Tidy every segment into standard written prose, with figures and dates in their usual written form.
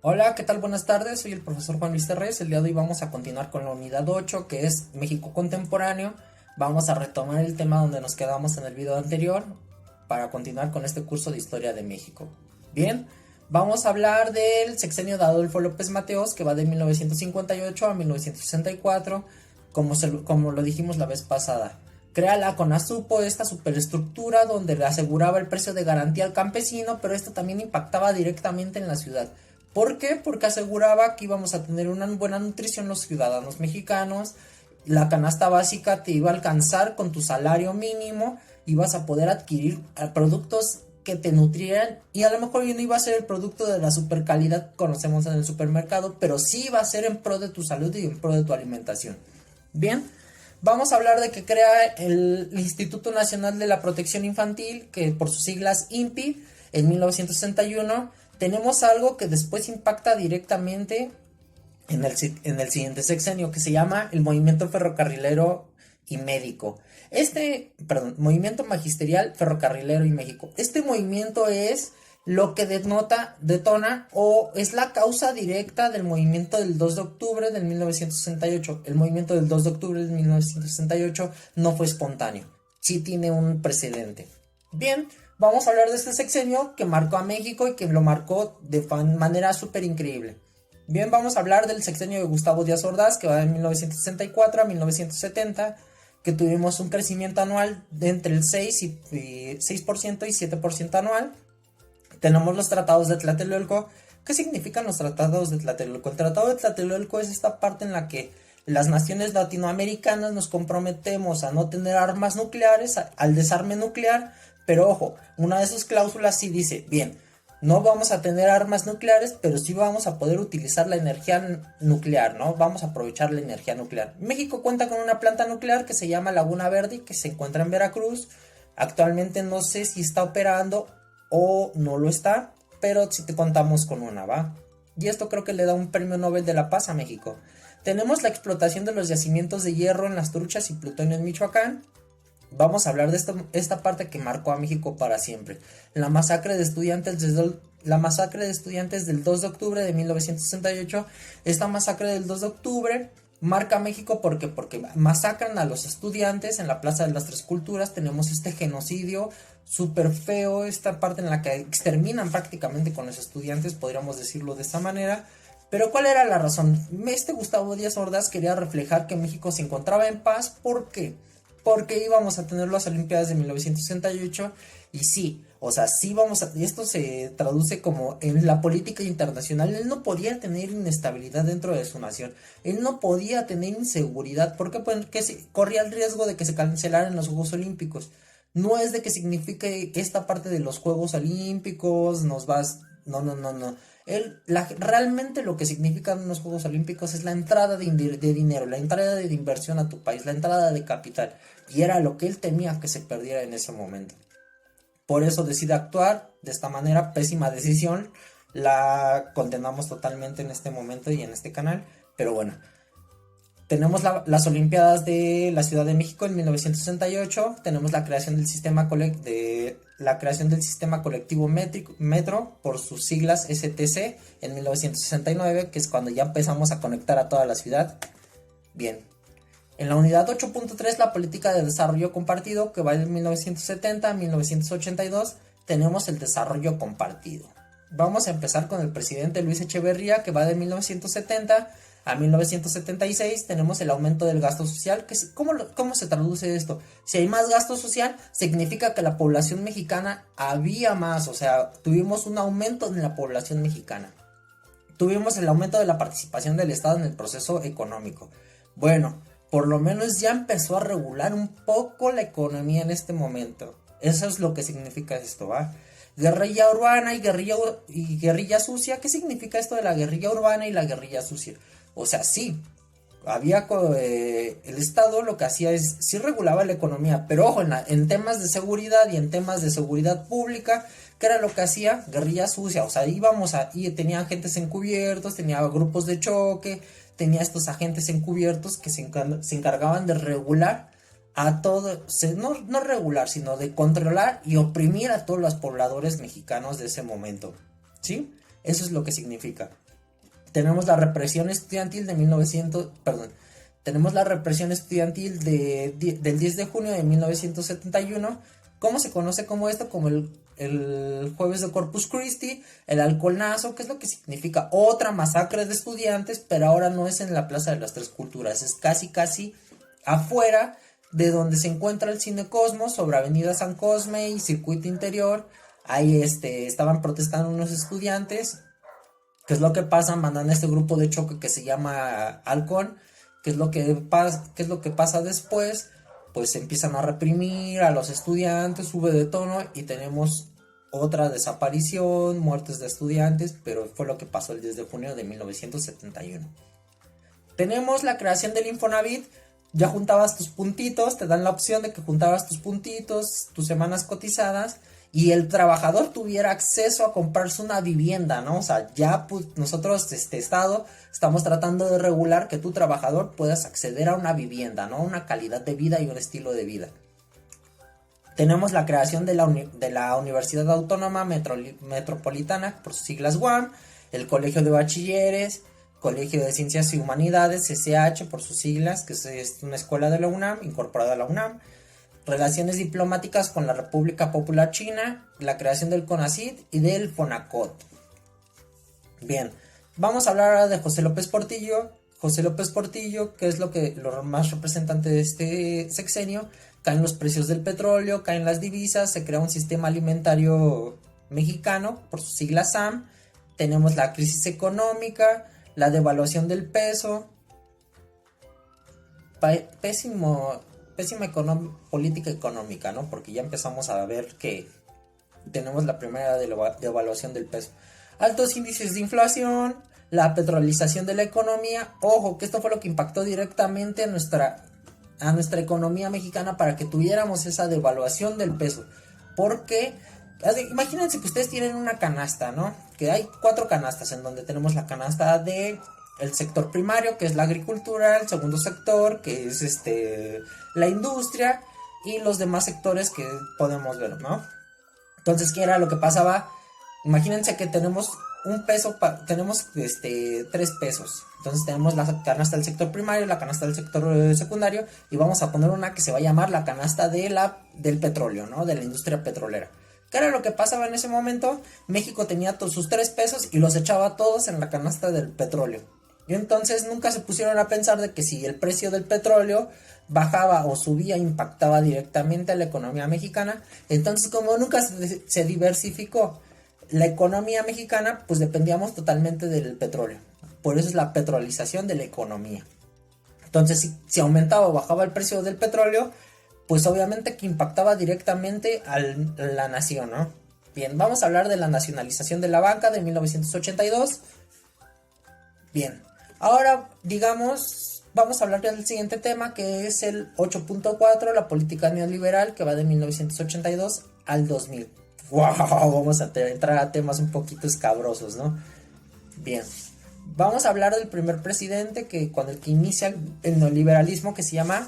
Hola, ¿qué tal? Buenas tardes, soy el profesor Juan Luis Terrés. El día de hoy vamos a continuar con la unidad 8, que es México contemporáneo. Vamos a retomar el tema donde nos quedamos en el video anterior para continuar con este curso de Historia de México. Bien, vamos a hablar del sexenio de Adolfo López Mateos, que va de 1958 a 1964, como lo dijimos la vez pasada. Crea la CONASUPO, esta superestructura donde le aseguraba el precio de garantía al campesino, pero esto también impactaba directamente en la ciudad. ¿Por qué? Porque aseguraba que íbamos a tener una buena nutrición los ciudadanos mexicanos, la canasta básica te iba a alcanzar con tu salario mínimo, ibas a poder adquirir productos que te nutrieran y a lo mejor no iba a ser el producto de la super calidad que conocemos en el supermercado, pero sí iba a ser en pro de tu salud y en pro de tu alimentación. Bien, vamos a hablar de que crea el Instituto Nacional de la Protección Infantil, que por sus siglas INPI, en 1961. Tenemos algo que después impacta directamente en el siguiente sexenio, que se llama el movimiento ferrocarrilero y médico. Movimiento magisterial, ferrocarrilero y México. Este movimiento es lo que detona o es la causa directa del movimiento del 2 de octubre del 1968. El movimiento del 2 de octubre del 1968 no fue espontáneo, sí tiene un precedente. Bien, vamos a hablar de este sexenio que marcó a México y que lo marcó de manera súper increíble. Bien, vamos a hablar del sexenio de Gustavo Díaz Ordaz, que va de 1964 a 1970, que tuvimos un crecimiento anual de entre el 6% y 7% anual. Tenemos los tratados de Tlatelolco. ¿Qué significan los tratados de Tlatelolco? El tratado de Tlatelolco es esta parte en la que las naciones latinoamericanas nos comprometemos a no tener armas nucleares, al desarme nuclear, pero ojo, una de sus cláusulas sí dice, bien, no vamos a tener armas nucleares, pero sí vamos a poder utilizar la energía nuclear, ¿no? Vamos a aprovechar la energía nuclear. México cuenta con una planta nuclear que se llama Laguna Verde, que se encuentra en Veracruz. Actualmente no sé si está operando o no lo está, pero si te contamos con una, ¿va? Y esto creo que le da un premio Nobel de la Paz a México. Tenemos la explotación de los yacimientos de hierro en las Truchas y plutonio en Michoacán. Vamos a hablar de esta parte que marcó a México para siempre. La masacre de estudiantes del 2 de octubre de 1968. Esta masacre del 2 de octubre marca a México porque masacran a los estudiantes en la Plaza de las Tres Culturas. Tenemos este genocidio súper feo, esta parte en la que exterminan prácticamente con los estudiantes, podríamos decirlo de esta manera. Pero ¿cuál era la razón? Gustavo Díaz Ordaz quería reflejar que México se encontraba en paz. ¿Por qué? Porque íbamos a tener las Olimpiadas de 1968 y sí, o sea, sí y esto se traduce como en la política internacional. Él no podía tener inestabilidad dentro de su nación, él no podía tener inseguridad, porque corría el riesgo de que se cancelaran los Juegos Olímpicos. No es de que signifique esta parte de los Juegos Olímpicos, no. Realmente lo que significan unos Juegos Olímpicos es la entrada de dinero, la entrada de inversión a tu país, la entrada de capital. Y era lo que él temía que se perdiera en ese momento. Por eso decide actuar de esta manera, pésima decisión. La condenamos totalmente en este momento y en este canal. Pero bueno, tenemos las Olimpiadas de la Ciudad de México en 1968. Tenemos la creación del sistema colectivo Metro, por sus siglas STC, en 1969, que es cuando ya empezamos a conectar a toda la ciudad. Bien. En la unidad 8.3, la política de desarrollo compartido, que va de 1970 a 1982, tenemos el desarrollo compartido. Vamos a empezar con el presidente Luis Echeverría, que va de 1970 a 1976. Tenemos el aumento del gasto social. ¿Cómo se traduce esto? Si hay más gasto social, significa que la población mexicana había más, o sea, tuvimos un aumento en la población mexicana. Tuvimos el aumento de la participación del Estado en el proceso económico. Bueno, por lo menos ya empezó a regular un poco la economía en este momento. Eso es lo que significa esto, ¿va? Guerrilla urbana y guerrilla sucia. ¿Qué significa esto de la guerrilla urbana y la guerrilla sucia? O sea, sí, el Estado lo que hacía es, sí regulaba la economía, pero ojo, en temas de seguridad y en temas de seguridad pública, ¿qué era lo que hacía? Guerrilla sucia, o sea, y tenían agentes encubiertos, tenía grupos de choque, tenía estos agentes encubiertos que se encargaban de regular a todo, no regular, sino de controlar y oprimir a todos los pobladores mexicanos de ese momento, ¿sí? Eso es lo que significa. Tenemos la represión estudiantil de 1900, perdón, tenemos la represión estudiantil del 10 de junio de 1971. ¿Cómo se conoce como esto? Como el jueves de Corpus Christi, el halconazo, que es lo que significa otra masacre de estudiantes, pero ahora no es en la Plaza de las Tres Culturas, es casi afuera de donde se encuentra el Cine Cosmos, sobre Avenida San Cosme y Circuito Interior. Ahí estaban protestando unos estudiantes. ¿Qué es lo que pasa? Mandan a este grupo de choque que se llama Halcón. ¿Qué es lo que pasa después? Pues se empiezan a reprimir a los estudiantes, sube de tono y tenemos otra desaparición, muertes de estudiantes, pero fue lo que pasó el 10 de junio de 1971. Tenemos la creación del Infonavit. Ya juntabas tus puntitos, te dan la opción de que juntabas tus puntitos, tus semanas cotizadas, y el trabajador tuviera acceso a comprarse una vivienda, ¿no? O sea, ya pues, nosotros, Estado, estamos tratando de regular que tu trabajador puedas acceder a una vivienda, ¿no? Una calidad de vida y un estilo de vida. Tenemos la creación de la Universidad Autónoma Metropolitana, por sus siglas UAM, el Colegio de Bachilleres, Colegio de Ciencias y Humanidades, CCH, por sus siglas, que es una escuela de la UNAM, incorporada a la UNAM. Relaciones diplomáticas con la República Popular China, la creación del CONACYT y del FONACOT. Bien, vamos a hablar ahora de José López Portillo. José López Portillo, que es lo más representante de este sexenio. Caen los precios del petróleo, caen las divisas, se crea un sistema alimentario mexicano, por sus siglas SAM. Tenemos la crisis económica, la devaluación del peso, pésima política económica, ¿no? Porque ya empezamos a ver que tenemos la primera devaluación del peso. Altos índices de inflación, la petrolización de la economía. Ojo, que esto fue lo que impactó directamente a nuestra economía mexicana para que tuviéramos esa devaluación del peso. Porque imagínense que ustedes tienen una canasta, ¿no? Que hay 4 canastas, en donde tenemos la canasta de el sector primario, que es la agricultura, el segundo sector, que es la industria, y los demás sectores que podemos ver, ¿no? Entonces, ¿qué era lo que pasaba? Imagínense que tenemos un peso, tenemos 3 pesos. Entonces tenemos la canasta del sector primario, la canasta del sector secundario, y vamos a poner una que se va a llamar la canasta del petróleo, ¿no? De la industria petrolera. ¿Qué era lo que pasaba en ese momento? México tenía sus 3 pesos y los echaba todos en la canasta del petróleo. Y entonces nunca se pusieron a pensar de que si el precio del petróleo bajaba o subía, impactaba directamente a la economía mexicana. Entonces, como nunca se diversificó la economía mexicana, pues dependíamos totalmente del petróleo. Por eso es la petrolización de la economía. Entonces, si aumentaba o bajaba el precio del petróleo, pues obviamente que impactaba directamente a la nación, ¿no? Bien, vamos a hablar de la nacionalización de la banca de 1982. Bien, ahora vamos a hablar del siguiente tema, que es el 8.4, la política neoliberal, que va de 1982 al 2000. ¡Wow! Vamos a entrar a temas un poquito escabrosos, ¿no? Bien, vamos a hablar del primer presidente con el que inicia el neoliberalismo, que se llama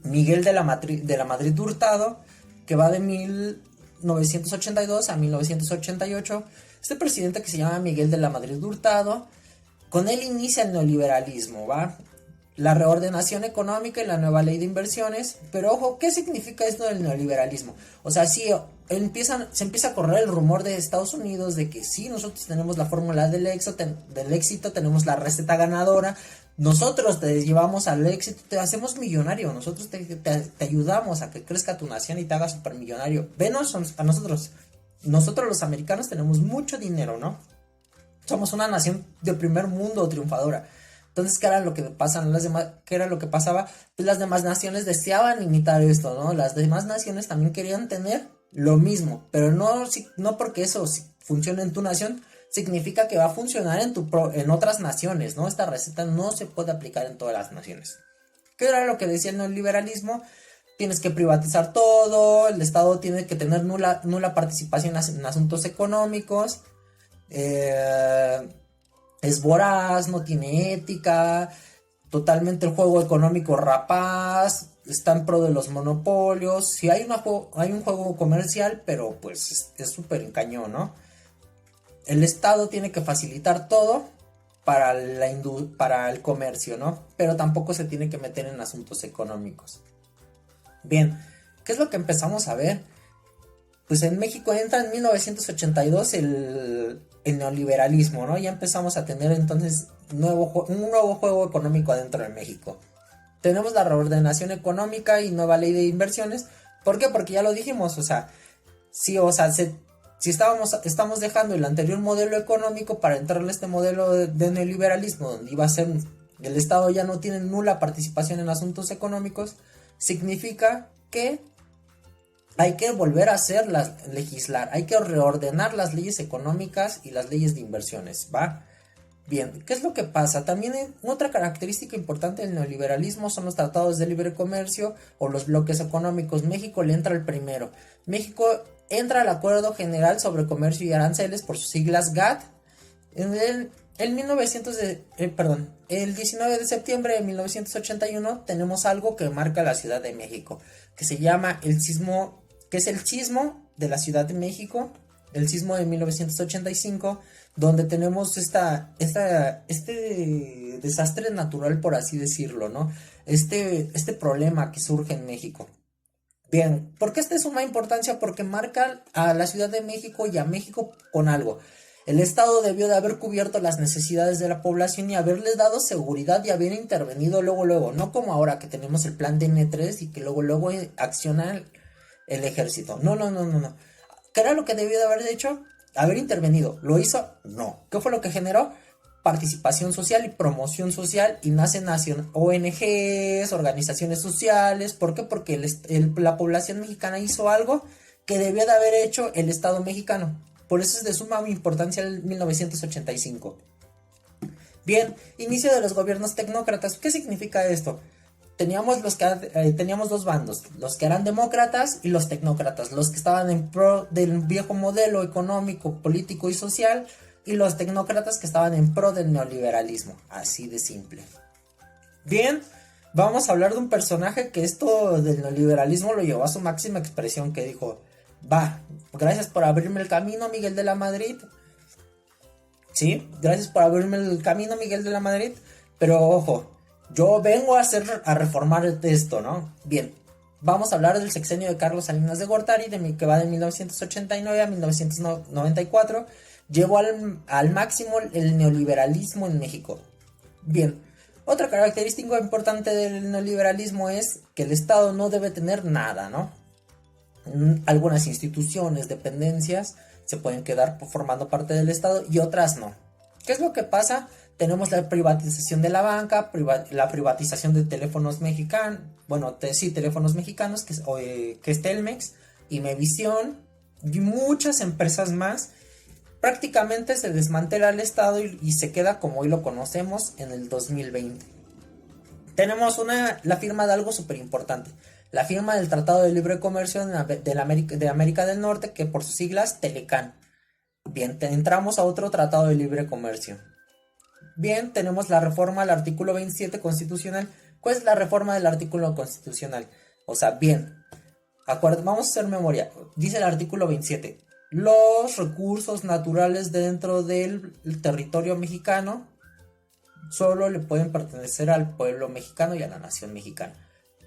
Miguel de la Madrid Hurtado, que va de 1982 a 1988. Este presidente, que se llama Miguel de la Madrid Hurtado, con él inicia el neoliberalismo, ¿va? La reordenación económica y la nueva ley de inversiones. Pero ojo, ¿qué significa esto del neoliberalismo? O sea, sí, se empieza a correr el rumor de Estados Unidos de que sí, nosotros tenemos la fórmula del éxito, tenemos la receta ganadora, nosotros te llevamos al éxito, te hacemos millonario, nosotros te ayudamos a que crezca tu nación y te hagas supermillonario. Venos a nosotros los americanos tenemos mucho dinero, ¿no? Somos una nación de primer mundo triunfadora. Entonces, ¿qué era lo que pasaba? Pues las demás naciones deseaban imitar esto, ¿no? Las demás naciones también querían tener lo mismo, pero no porque eso funcione en tu nación, significa que va a funcionar en otras naciones, ¿no? Esta receta no se puede aplicar en todas las naciones. ¿Qué era lo que decía el neoliberalismo? Tienes que privatizar todo, el Estado tiene que tener nula participación en asuntos económicos, es voraz, no tiene ética, totalmente el juego económico rapaz, está en pro de los monopolios. Sí hay un juego comercial, pero pues es súper cañón, ¿no? el Estado tiene que facilitar todo para para el comercio, ¿no? Pero tampoco se tiene que meter en asuntos económicos. Bien, ¿qué es lo que empezamos a ver? Pues en México entra en 1982 el neoliberalismo, ¿no? Ya empezamos a tener entonces un nuevo juego económico adentro de México. Tenemos la reordenación económica y nueva ley de inversiones. ¿Por qué? Porque ya lo dijimos, o sea, sí, o sea, si estamos dejando el anterior modelo económico para entrarle a este modelo de neoliberalismo, donde iba a ser el Estado ya no tiene nula participación en asuntos económicos, significa que hay que volver a legislar, hay que reordenar las leyes económicas y las leyes de inversiones, ¿va? Bien, ¿qué es lo que pasa? También otra característica importante del neoliberalismo son los tratados de libre comercio o los bloques económicos. México le entra el primero. México entra al Acuerdo General sobre Comercio y Aranceles, por sus siglas GATT, el 19 de septiembre de 1981 tenemos algo que marca la Ciudad de México, que se llama el sismo de la Ciudad de México, el sismo de 1985, donde tenemos este desastre natural, por así decirlo, ¿no? Este problema que surge en México. Bien, ¿por qué esta es suma importancia? Porque marca a la Ciudad de México y a México con algo. El Estado debió de haber cubierto las necesidades de la población y haberles dado seguridad y haber intervenido luego, no como ahora que tenemos el plan DN3 y que luego acciona el ejército. No. ¿Qué era lo que debió de haber hecho? Haber intervenido. ¿Lo hizo? No. ¿Qué fue lo que generó? Participación social y promoción social, y nacen ONGs, organizaciones sociales. ¿Por qué? Porque la población mexicana hizo algo que debió de haber hecho el Estado mexicano. Por eso es de suma importancia el 1985. Bien, inicio de los gobiernos tecnócratas. ¿Qué significa esto? Teníamos dos bandos, los que eran demócratas y los tecnócratas, los que estaban en pro del viejo modelo económico, político y social, y los tecnócratas que estaban en pro del neoliberalismo, así de simple. Bien, vamos a hablar de un personaje que esto del neoliberalismo lo llevó a su máxima expresión, que dijo: va, gracias por abrirme el camino, Miguel de la Madrid. Sí, gracias por abrirme el camino, Miguel de la Madrid, pero ojo, yo vengo a reformar esto, ¿no? Bien, vamos a hablar del sexenio de Carlos Salinas de Gortari, que va de 1989 a 1994. Llevó al máximo el neoliberalismo en México. Bien, otra característica importante del neoliberalismo es que el Estado no debe tener nada, ¿no? Algunas instituciones, dependencias, se pueden quedar formando parte del Estado y otras no. ¿Qué es lo que pasa? Tenemos la privatización de la banca, la privatización de teléfonos mexicanos, teléfonos mexicanos, que es Telmex, Imevisión y muchas empresas más. Prácticamente se desmantela el Estado y se queda como hoy lo conocemos en el 2020. Tenemos la firma de algo súper importante, la firma del Tratado de Libre Comercio de América del Norte, que por sus siglas Telecan. Bien, entramos a otro Tratado de Libre Comercio. Bien, tenemos la reforma al artículo 27 constitucional. ¿Cuál es la reforma del artículo constitucional? O sea, bien, vamos a hacer memoria. Dice el artículo 27: los recursos naturales dentro del territorio mexicano solo le pueden pertenecer al pueblo mexicano y a la nación mexicana.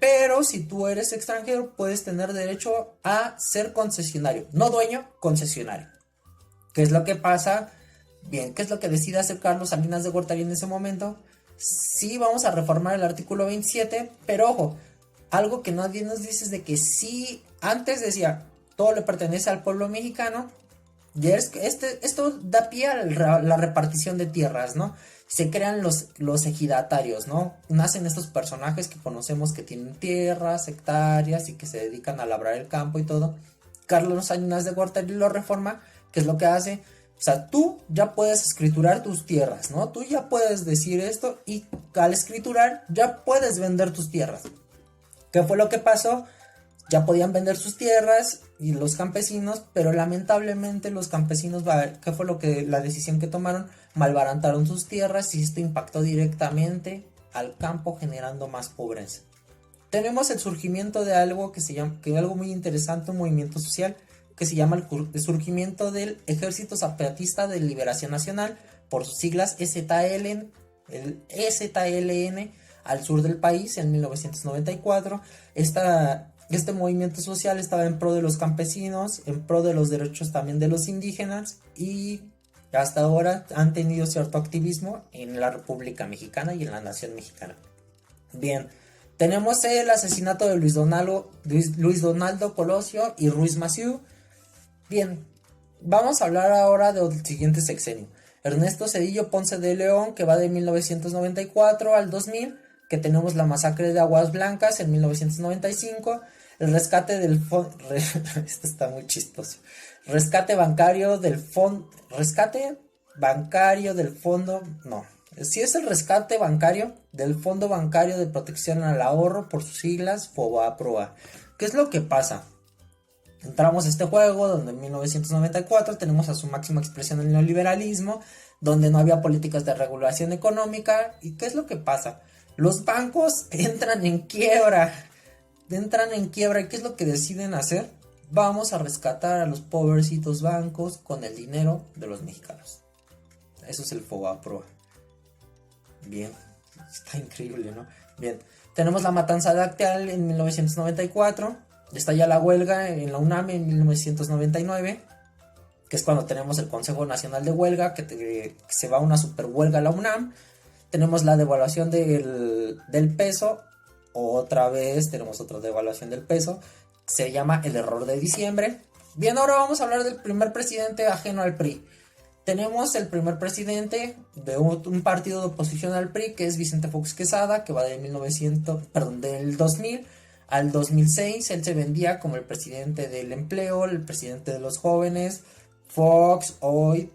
Pero si tú eres extranjero, puedes tener derecho a ser concesionario. No dueño, concesionario. ¿Qué es lo que pasa? Bien, ¿qué es lo que decide hacer Carlos Salinas de Gortari en ese momento? Sí, vamos a reformar el artículo 27, pero ojo, algo que nadie nos dice es de que sí, antes decía, todo le pertenece al pueblo mexicano, y esto da pie a la repartición de tierras, ¿no? Se crean los ejidatarios, ¿no? Nacen estos personajes que conocemos que tienen tierras, hectáreas y que se dedican a labrar el campo y todo. Carlos Salinas de Gortari lo reforma. ¿Qué es lo que hace? O sea, tú ya puedes escriturar tus tierras, ¿no? Tú ya puedes decir esto y al escriturar ya puedes vender tus tierras. ¿Qué fue lo que pasó? Ya podían vender sus tierras y los campesinos, pero lamentablemente los campesinos, ¿qué fue la decisión que tomaron? Malbarataron sus tierras y esto impactó directamente al campo, generando más pobreza. Tenemos el surgimiento de algo que algo muy interesante, un movimiento social, que se llama el surgimiento del Ejército Zapatista de Liberación Nacional, por sus siglas EZLN, el EZLN, al sur del país en 1994. Este movimiento social estaba en pro de los campesinos, en pro de los derechos también de los indígenas, y hasta ahora han tenido cierto activismo en la República Mexicana y en la Nación Mexicana. Bien, tenemos el asesinato de Luis Donaldo Colosio y Ruiz Massieu. Bien, vamos a hablar ahora del siguiente sexenio. Ernesto Zedillo Ponce de León, que va de 1994 al 2000, que tenemos la masacre de Aguas Blancas en 1995, el rescate del fondo, esto está muy chistoso, rescate bancario del fondo, no, si es el rescate bancario del Fondo Bancario de Protección al Ahorro, por sus siglas FOBAPROA. ¿Qué es lo que pasa? Entramos a este juego donde en 1994 tenemos a su máxima expresión el neoliberalismo, donde no había políticas de regulación económica. ¿Y qué es lo que pasa? Los bancos entran en quiebra. ¿Y qué es lo que deciden hacer? Vamos a rescatar a los pobrecitos bancos con el dinero de los mexicanos. Eso es el FOBAPROA. Bien, está increíble, ¿no? Bien, tenemos la matanza de Acteal en 1994. Estalla la huelga en la UNAM en 1999, que es cuando tenemos el Consejo Nacional de Huelga, que se va a una super huelga a la UNAM. Tenemos la devaluación del peso, otra vez tenemos otra devaluación del peso, se llama el error de diciembre. Bien, ahora vamos a hablar del primer presidente ajeno al PRI. Tenemos el primer presidente de un partido de oposición al PRI, que es Vicente Fox Quesada, que va del 2000 al 2006. Él se vendía como el presidente del empleo, el presidente de los jóvenes. Fox, hoy,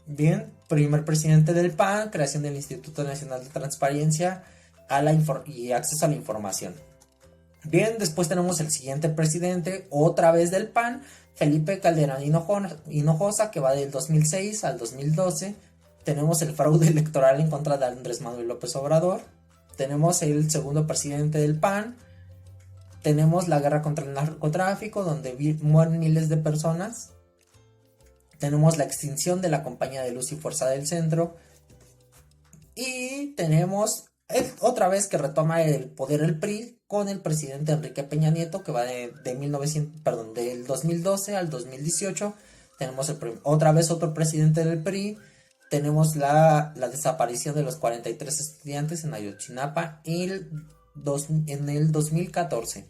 bien, primer presidente del PAN, creación del Instituto Nacional de Transparencia y Acceso a la Información. Bien, después tenemos el siguiente presidente, otra vez del PAN, Felipe Calderón Hinojosa, que va del 2006 al 2012. Tenemos el fraude electoral en contra de Andrés Manuel López Obrador. Tenemos el segundo presidente del PAN. Tenemos la guerra contra el narcotráfico, donde mueren miles de personas. Tenemos la extinción de la Compañía de Luz y Fuerza del Centro. Y tenemos otra vez que retoma el poder el PRI con el presidente Enrique Peña Nieto, que va del 2012 al 2018. Tenemos otra vez otro presidente del PRI. Tenemos la desaparición de los 43 estudiantes en Ayotzinapa en el 2014.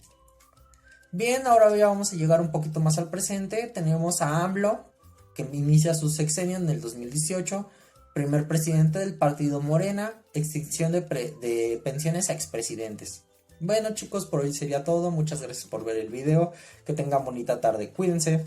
Bien, ahora ya vamos a llegar un poquito más al presente. Tenemos a AMLO, que inicia su sexenio en el 2018, primer presidente del partido Morena, extinción de pensiones a expresidentes. Bueno, chicos, por hoy sería todo. Muchas gracias por ver el video. Que tengan bonita tarde. Cuídense.